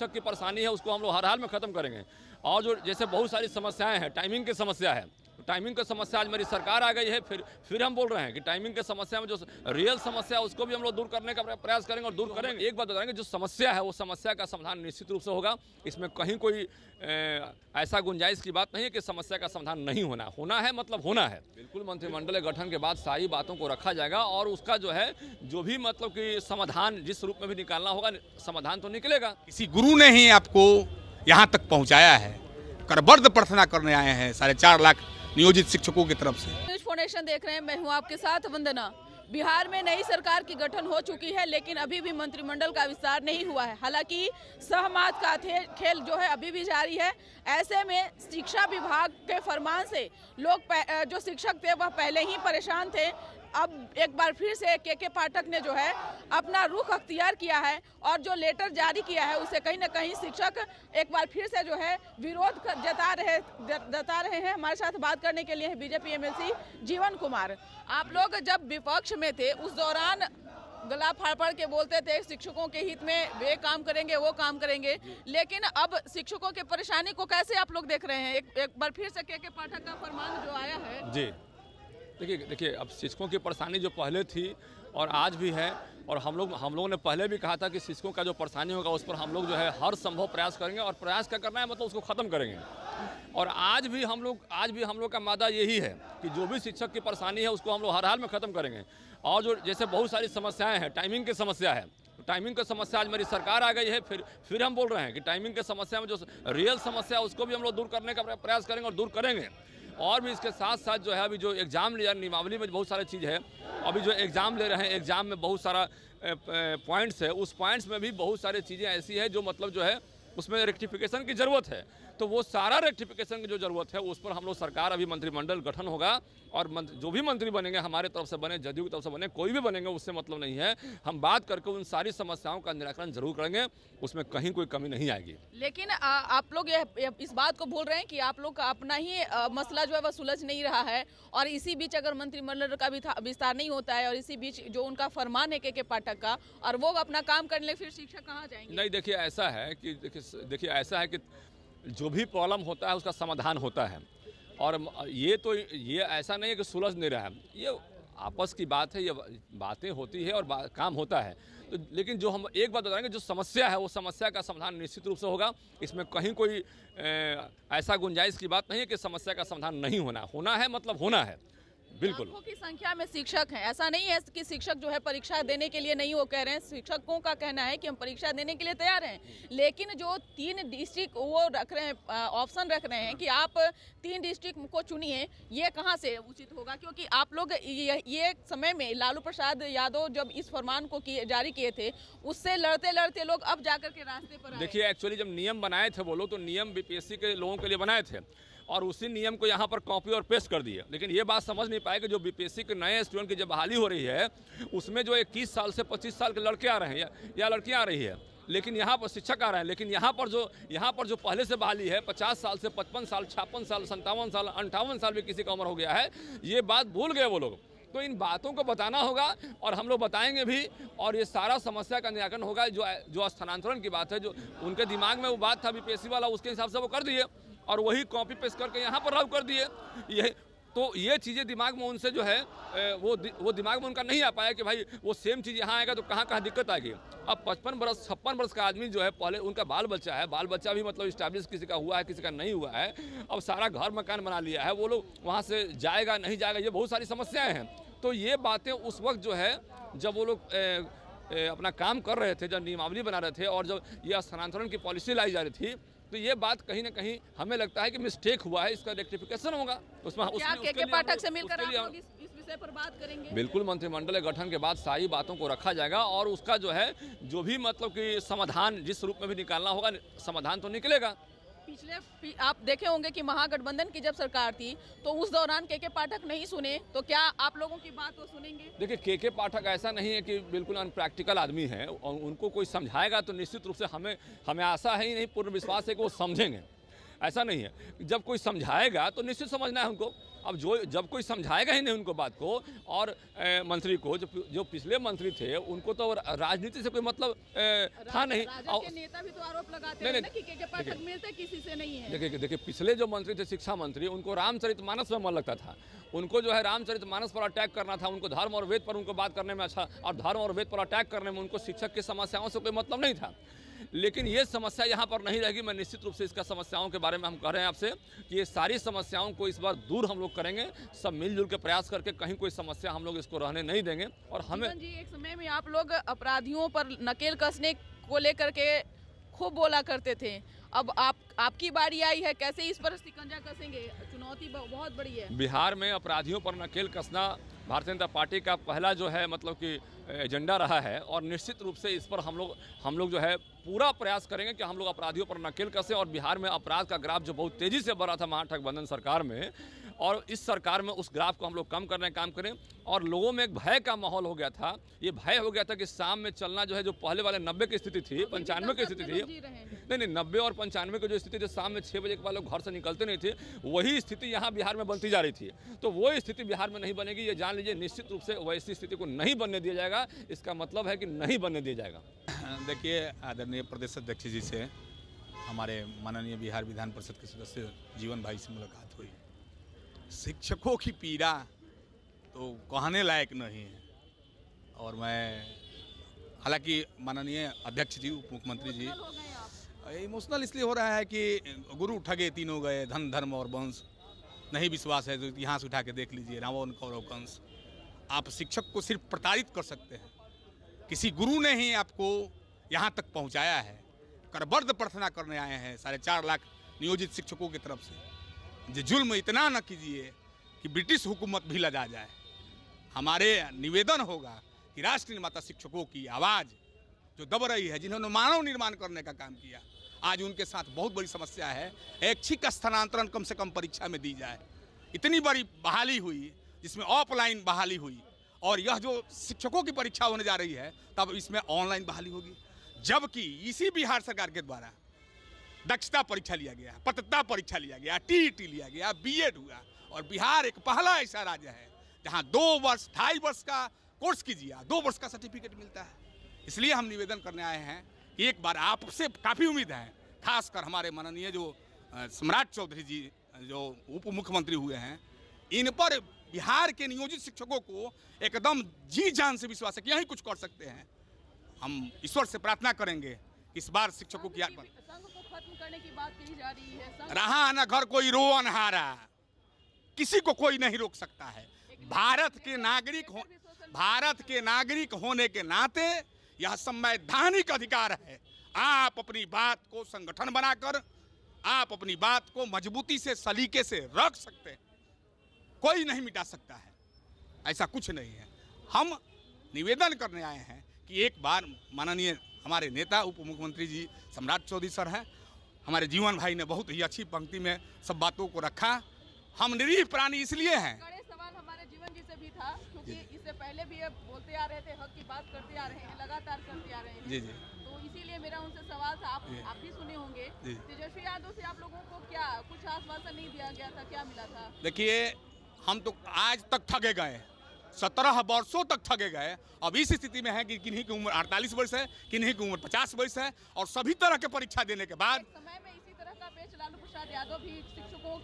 शिक्षक की परेशानी है उसको हम लोग हर हाल में ख़त्म करेंगे। और जो जैसे बहुत सारी समस्याएं हैं, टाइमिंग की समस्या है, टाइमिंग की समस्या आज मेरी सरकार आ गई है, फिर हम बोल रहे हैं कि टाइमिंग की समस्या में जो रियल समस्या है उसको भी हम लोग दूर करने का प्रयास करेंगे और दूर करेंगे। एक बात बताएंगे, जो समस्या है वो समस्या का समाधान निश्चित रूप से होगा। इसमें कहीं कोई ऐसा गुंजाइश की बात नहीं है कि समस्या का समाधान नहीं होना है मतलब होना है। बिल्कुल मंत्रिमंडल गठन के बाद सारी बातों को रखा जाएगा और उसका जो है जो भी मतलब कि समाधान जिस रूप में भी निकालना होगा, समाधान तो निकलेगा। किसी गुरु ने ही आपको यहाँ तक पहुँचाया है। करबद्ध प्रार्थना करने आए हैं 4.5 लाख नियोजित शिक्षकों की तरफ से। न्यूज फाउंडेशन देख रहे हैं, मैं हूं आपके साथ वंदना। बिहार में नई सरकार की गठन हो चुकी है, लेकिन अभी भी मंत्रिमंडल का विस्तार नहीं हुआ है। हालांकि सहमत का खेल जो है अभी भी जारी है। ऐसे में शिक्षा विभाग के फरमान से लोग जो शिक्षक थे वह पहले ही परेशान थे। अब एक बार फिर से के पाठक ने जो है अपना रुख अख्तियार किया है और जो लेटर जारी किया है उसे कहीं ना कहीं शिक्षक एक बार फिर से जो है विरोध जता रहे हैं। हमारे साथ बात करने के लिए बीजेपी एमएलसी जीवन कुमार। आप लोग जब विपक्ष में थे उस दौरान गला फाड़ के बोलते थे शिक्षकों के हित में वे काम करेंगे वो काम करेंगे, लेकिन अब शिक्षकों की परेशानी को कैसे आप लोग देख रहे हैं? एक बार फिर से के पाठक का फरमान जो आया है जी, देखिए अब शिक्षकों की परेशानी जो पहले थी और आज भी है, और हम लोगों ने पहले भी कहा था कि शिक्षकों का जो परेशानी होगा उस पर हम लोग जो है हर संभव प्रयास करेंगे और प्रयास क्या करना है मतलब उसको ख़त्म करेंगे। और आज भी हम लोग का मादा यही है कि जो भी शिक्षक की परेशानी है उसको हम लोग हर हाल में ख़त्म करेंगे। और जो जैसे बहुत सारी समस्याएँ हैं, टाइमिंग की समस्या है, टाइमिंग की समस्या आज मेरी सरकार आ गई है, फिर हम बोल रहे हैं कि टाइमिंग की समस्या में जो रियल समस्या है उसको भी हम लोग दूर करने का प्रयास करेंगे और दूर करेंगे। और भी इसके साथ साथ जो है अभी जो एग्ज़ाम लिया, नियमावली में बहुत सारी चीज़ है। अभी जो एग्ज़ाम ले रहे हैं, एग्ज़ाम में बहुत सारा पॉइंट्स है, उस पॉइंट्स में भी बहुत सारी चीज़ें ऐसी है जो मतलब जो है उसमें रेक्टिफिकेशन की ज़रूरत है। तो वो सारा रेक्टिफिकेशन की जो ज़रूरत है उस पर हम लोग सरकार अभी मंत्रिमंडल गठन होगा और जो भी मंत्री बनेंगे, हमारे तरफ से बने, जदयू की तरफ से बने, कोई भी बनेंगे उससे मतलब नहीं है। हम बात करके उन सारी समस्याओं का निराकरण जरूर करेंगे, उसमें कहीं कोई कमी नहीं आएगी। लेकिन आप लोग इस बात को भूल रहे हैं कि आप लोग का अपना ही मसला जो है वह सुलझ नहीं रहा है और इसी बीच अगर मंत्रिमंडल का विस्तार नहीं होता है और इसी बीच जो उनका फरमान है के पाठक का और वो अपना काम करने लगे, फिर शिक्षक कहाँ जाएंगे? नहीं, देखिए ऐसा है कि जो भी प्रॉब्लम होता है उसका समाधान होता है और ये ऐसा नहीं है कि सुलझ नहीं रहा है, ये आपस की बात है, ये बातें होती है और काम होता है। तो लेकिन जो हम एक बात बताएंगे, जो समस्या है वो समस्या का समाधान निश्चित रूप से होगा। इसमें कहीं कोई ऐसा गुंजाइश की बात नहीं है कि समस्या का समाधान नहीं होना है मतलब होना है। बिल्कुल लाखों की संख्या में शिक्षक हैं, ऐसा नहीं है कि शिक्षक जो है परीक्षा देने के लिए नहीं, वो कह रहे हैं, शिक्षकों का कहना है कि हम परीक्षा देने के लिए तैयार हैं, लेकिन जो 3 डिस्ट्रिक्ट वो रख रहे हैं, ऑप्शन रख रहे हैं कि आप 3 डिस्ट्रिक्ट को चुनिए, ये कहां से उचित होगा? क्योंकि आप लोग ये समय में लालू प्रसाद यादव जब इस फरमान को जारी किए थे उससे लड़ते लड़ते लोग अब जाकर के रास्ते पर आए। देखिए एक्चुअली जब नियम बनाए थे वो लोग, तो नियम बीपीएससी के लोगों के लिए बनाए थे और उसी नियम को यहाँ पर कॉपी और पेस्ट कर दिए। लेकिन ये बात समझ नहीं पाए कि जो बीपीएससी के नए स्टूडेंट की जब बहाली हो रही है उसमें जो 21 साल से 25 साल के लड़के आ रहे हैं या लड़कियाँ आ रही है, लेकिन यहाँ पर शिक्षक आ रहे हैं, लेकिन यहाँ पर जो पहले से बहाली है 50 साल से 55 साल, 56 साल, 57 साल, 58 साल भी किसी का उम्र हो गया है, ये बात भूल गए वो लोग। तो इन बातों को बताना होगा और हम लोग बताएंगे भी और ये सारा समस्या का निराकरण होगा। जो स्थानांतरण की बात है, जो उनके दिमाग में वो बात था बीपीएससी वाला, उसके हिसाब से वो कर दिए और वही कॉपी पेस्ट करके यहाँ पर लागू कर दिए। ये चीज़ें दिमाग में उनसे जो है वो दिमाग में उनका नहीं आ पाया कि भाई वो सेम चीज़ यहाँ आएगा तो कहाँ दिक्कत आएगी। अब 56 वर्ष का आदमी जो है, पहले उनका बाल बच्चा भी मतलब इस्टेब्लिश किसी का हुआ है, किसी का नहीं हुआ है, अब सारा घर मकान बना लिया है, वो लोग वहाँ से जाएगा नहीं जाएगा, ये बहुत सारी समस्याएँ हैं। तो ये बातें उस वक्त जो है जब वो लोग अपना काम कर रहे थे, जब नियमावली बना रहे थे और जब ये स्थानांतरण की पॉलिसी लाई जा रही थी, तो ये बात कहीं ना कहीं हमें लगता है कि मिस्टेक हुआ है, इसका रेक्टिफिकेशन होगा। के पाठक से मिलकर आप लोग इस विषय पर बात करेंगे? बिल्कुल, मंत्रिमंडल गठन के बाद सारी बातों को रखा जाएगा और उसका जो है जो भी मतलब कि समाधान जिस रूप में भी निकालना होगा, समाधान तो निकलेगा। पिछले आप देखे होंगे कि महागठबंधन की जब सरकार थी तो उस दौरान के पाठक नहीं सुने, तो क्या आप लोगों की बात वो सुनेंगे? देखिए के पाठक ऐसा नहीं है कि बिल्कुल अनप्रैक्टिकल आदमी है और उनको कोई समझाएगा तो निश्चित रूप से हमें आशा है ही नहीं, पूर्ण विश्वास है कि वो समझेंगे। ऐसा नहीं है। जब कोई समझाएगा तो निश्चित समझना है उनको। अब जब कोई समझाएगा ही नहीं उनको बात को, और मंत्री को, जो पिछले मंत्री थे उनको तो राजनीति से कोई मतलब था नहीं। राजद के नेता भी तो आरोप लगाते हैं ना कि के पास हक मिलते किसी से नहीं है। देखिए पिछले जो मंत्री थे, शिक्षा मंत्री, उनको रामचरितमानस में मन लगता था। उनको जो है रामचरितमानस पर अटैक करना था, उनको धर्म और वेद पर उनको बात करने में अच्छा, और धर्म और वेद पर अटैक करने में उनको शिक्षक की समस्याओं से कोई मतलब नहीं था। लेकिन ये समस्या यहाँ पर नहीं रहेगी। मैं निश्चित रूप से इसका समस्याओं के बारे में हम कह रहे हैं आपसे कि ये सारी समस्याओं को इस बार दूर हम लोग करेंगे, सब मिलजुल के प्रयास करके। कहीं कोई समस्या हम लोग इसको रहने नहीं देंगे। और हमें जी, एक समय में आप लोग अपराधियों पर नकेल कसने को लेकर के खूब बोला करते थे, अब आपकी बारी आई है, कैसे इस पर शिकंजा कसेंगे? चुनौती बहुत बड़ी है। बिहार में अपराधियों पर नकेल कसना भारतीय जनता पार्टी का पहला जो है मतलब कि एजेंडा रहा है, और निश्चित रूप से इस पर हम लोग जो है पूरा प्रयास करेंगे कि हम लोग अपराधियों पर नकेल कसें। और बिहार में अपराध का ग्राफ जो बहुत तेज़ी से बढ़ा था महागठबंधन सरकार में, और इस सरकार में उस ग्राफ को हम लोग कम करने का काम करें। और लोगों में एक भय का माहौल हो गया था। ये भय हो गया था कि शाम में चलना जो है, जो पहले वाले 90 की स्थिति थी, 95 की स्थिति थी, नहीं 90 और 95 की जो स्थिति थी, शाम में 6 बजे के बाद लोग घर से निकलते नहीं थे, वही स्थिति यहाँ बिहार में बनती जा रही थी। तो वो स्थिति बिहार में नहीं बनेगी, ये जान लीजिए। निश्चित रूप से वैसी स्थिति को नहीं बनने दिया जाएगा। इसका मतलब है कि नहीं बनने दिया जाएगा। देखिए, आदरणीय प्रदेश अध्यक्ष जी से हमारे माननीय बिहार विधान परिषद के सदस्य जीवन भाई से मुलाकात हुई। शिक्षकों की पीड़ा तो कहने लायक नहीं है। और मैं, हालांकि माननीय अध्यक्ष जी, उप मुख्यमंत्री जी, इमोशनल इसलिए हो रहा है कि गुरु ठगे तीनों गए, धन धर्म और वंश, नहीं विश्वास है तो इतिहास उठा के देख लीजिए, रावण कौरव कंस। आप शिक्षक को सिर्फ प्रताड़ित कर सकते हैं, किसी गुरु ने ही आपको यहाँ तक पहुँचाया है। करबर्द प्रार्थना करने आए हैं 4.5 लाख नियोजित शिक्षकों की तरफ से, जो जुल्म इतना न कीजिए कि ब्रिटिश हुकूमत भी लजा जाए। हमारे निवेदन होगा कि राष्ट्र निर्माता शिक्षकों की आवाज़ जो दब रही है, जिन्होंने मानव निर्माण करने का काम किया, आज उनके साथ बहुत बड़ी समस्या है। ऐच्छिक स्थानांतरण कम से कम परीक्षा में दी जाए। इतनी बड़ी बहाली हुई, जिसमें ऑफलाइन बहाली हुई, और यह जो शिक्षकों की परीक्षा होने जा रही है, तब इसमें ऑनलाइन बहाली होगी। जबकि इसी बिहार सरकार के द्वारा दक्षता परीक्षा लिया गया, पात्रता परीक्षा लिया गया, टीईटी लिया गया, बीएड हुआ। और बिहार एक पहला ऐसा राज्य है जहां 2 वर्ष 2.5 वर्ष का कोर्स कीजिए, 2 वर्ष का सर्टिफिकेट मिलता है। इसलिए हम निवेदन करने आए हैं कि एक बार आपसे काफ़ी उम्मीद है, खासकर हमारे माननीय जो सम्राट चौधरी जी जो उप मुख्यमंत्री हुए हैं, इन पर बिहार के नियोजित शिक्षकों को एकदम जी जान से विश्वास है कि यही कुछ कर सकते हैं। हम ईश्वर से प्रार्थना करेंगे इस बार शिक्षकों की संघ को खत्म करने की बात कही जा रही है। रहा न घर कोई रोवन हारा, किसी को कोई नहीं रोक सकता है। भारत के नागरिक होने के नाते यह संवैधानिक अधिकार है। आप अपनी बात को संगठन बनाकर, आप अपनी बात को मजबूती से, सलीके से रख सकते हैं, कोई नहीं मिटा सकता है। ऐसा कुछ नहीं है। हम निवेदन करने आए हैं कि एक बार माननीय हमारे नेता उप मुख्यमंत्री जी सम्राट चौधरी सर हैं, हमारे जीवन भाई ने बहुत ही अच्छी पंक्ति में सब बातों को रखा। हम निरीह प्राणी इसलिए हैं। कड़े सवाल हमारे जीवन जी से भी था, क्योंकि इससे पहले भी अब बोलते आ रहे थे, हक की बात करते आ रहे हैं, लगातार करते आ रहे हैं। जी। तो इसीलिए मेरा उनसे सवाल था, आप भी सुने होंगे, तेजस्वी यादव से आप लोगों को क्या कुछ आश्वासन नहीं दिया गया था, क्या मिला था? देखिए, हम तो आज तक ठगे गए, 17 वर्षों तक ठगे गए। अब इस स्थिति में है कि किन्हीं की उम्र 48 वर्ष है, किन्हीं की उम्र 50 वर्ष है, और सभी तरह के परीक्षा देने के बाद समय में इसी तरह का पेच लालू प्रसाद यादव भी शिक्षकों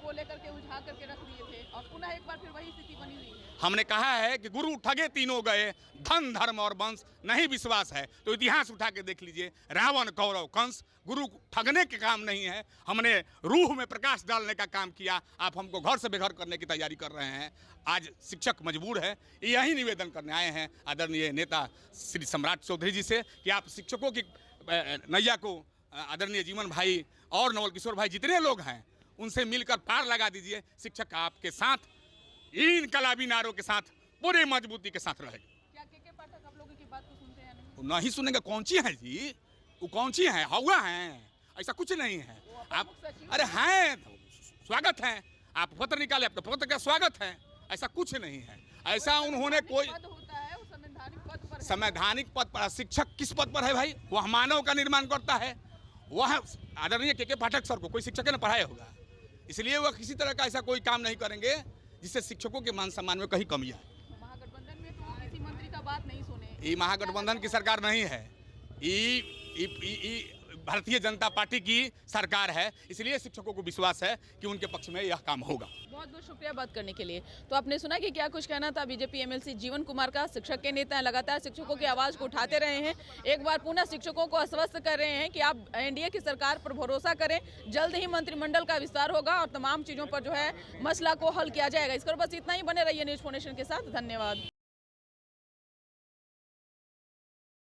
को लेकर के उलझा करके रख दिए थे, और पुनः एक बार फिर वही स्थिति बनी हुई है। हमने कहा है कि गुरु ठगे तीनों गए, धन धर्म और वंश, नहीं विश्वास है तो इतिहास उठा के देख लीजिए, रावण कौरव कंस। गुरु ठगने के काम नहीं है, हमने रूह में प्रकाश डालने का काम किया। आप हमको घर से बेघर करने की तैयारी कर रहे हैं। आज शिक्षक मजबूर है। यही निवेदन करने आए हैं आदरणीय नेता श्री सम्राट चौधरी जी से कि आप शिक्षकों की नैया को आदरणीय जीवन भाई और नवल किशोर भाई, जितने लोग हैं, उनसे मिलकर पार लगा दीजिए। शिक्षक आपके साथ, इन इनकलाबी नारों के साथ पूरे मजबूती के साथ रहेगा। क्या के पाठक आप लोगों की बात को सुनते हैं? तो नहीं सुनेंगे। कौन सी है जी? वो कौन सी है? हुआ है, ऐसा कुछ नहीं है। आप अरे हैं, स्वागत है। आप पत्र निकाले, आपका पत्र का स्वागत है। ऐसा कुछ नहीं है। ऐसा उन्होंने कोई होता है, वो संवैधानिक पद पर है। संवैधानिक पद पर। शिक्षक किस पद पर है भाई? वह मानव का निर्माण करता है। वह आदरणीय के पाठक सर को कोई शिक्षक ने पढ़ाया होगा, इसलिए वह किसी तरह का ऐसा कोई काम नहीं करेंगे जिससे शिक्षकों के मान सम्मान में कहीं कमी आए। महागठबंधन में तो किसी मंत्री का बात नहीं सुने। ये महागठबंधन की सरकार नहीं है, ये भारतीय जनता पार्टी की सरकार है, इसलिए शिक्षकों को विश्वास है कि उनके पक्ष में यह काम होगा। बहुत बहुत शुक्रिया बात करने के लिए। तो आपने सुना कि क्या कुछ कहना था बीजेपी एमएलसी जीवन कुमार का। शिक्षक के नेता लगातार शिक्षकों की आवाज को उठाते रहे हैं, एक बार पुनः शिक्षकों को आश्वस्त कर रहे हैं कि आप एनडीए की सरकार पर भरोसा करें, जल्द ही मंत्रिमंडल का विस्तार होगा और तमाम चीजों पर जो है मसला को हल किया जाएगा। इस पर बस इतना ही, बने रहिए न्यूज़ फाउंडेशन के साथ। धन्यवाद।